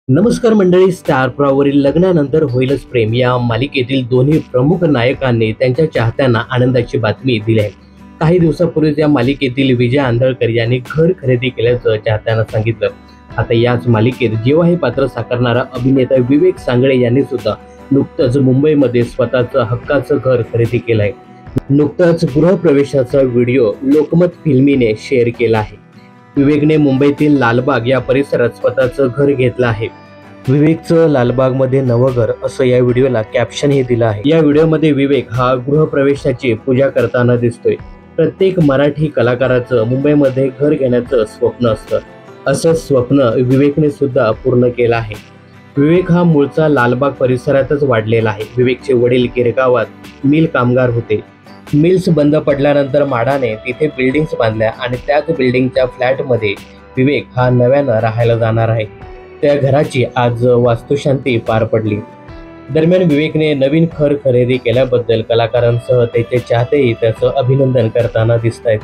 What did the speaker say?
नमस्कार मंडळी. स्टार प्रवाहावरील लग्नानंतर होईलच प्रेम या मालिकेतील दोन्ही प्रमुख नायकांनी त्यांच्या चाहत्यांना आनंदाची बातमी दिली आहे. काही दिवसापूर्वीच या मालिकेतील विजय आंधळकर यांनी घर खरेदी केल्याचं चाहत्यांना सांगितलं. आता याच मालिकेत जेव्हा हे पात्र साकारणारा अभिनेता विवेक सांगळे यांनी सुद्धा नुकतंच मुंबईमध्ये स्वतःचं हक्काचं घर खरेदी केलंय. नुकताच गृहप्रवेशाचा व्हिडिओ लोकमत फिल्मीने शेअर केला आहे. विवेकने मुंबईतील लालबाग या परिसरात स्वतःचं घर घेतलं आहे. विवेकचं लालबागमध्ये नवं घर असं या व्हिडिओला कॅप्शनही दिलं आहे. या व्हिडिओमध्ये विवेक हा गृहप्रवेशाची पूजा करताना दिसतोय. प्रत्येक मराठी कलाकाराचं मुंबईमध्ये घर घेण्याचं स्वप्न असतं. असं स्वप्न विवेकने सुद्धा पूर्ण केलं आहे. विवेक हा मूळचा लालबाग परिसरातच वाढलेला आहे. विवेकचे वडील गिरगावात मिल कामगार होते. मिल्स बंद पडल्यानंतर माडाने तिथे बिल्डिंग्स बांधल्या आणि त्याच बिल्डिंगच्या फ्लॅटमध्ये विवेक हा नव्यानं राहायला जाणार आहे. त्या घराची आज वास्तुशांती पार पडली. दरम्यान विवेकने नवीन घर खरेदी केल्याबद्दल कलाकारांसह त्याचे चाहतेही त्याचं अभिनंदन करताना दिसत आहेत.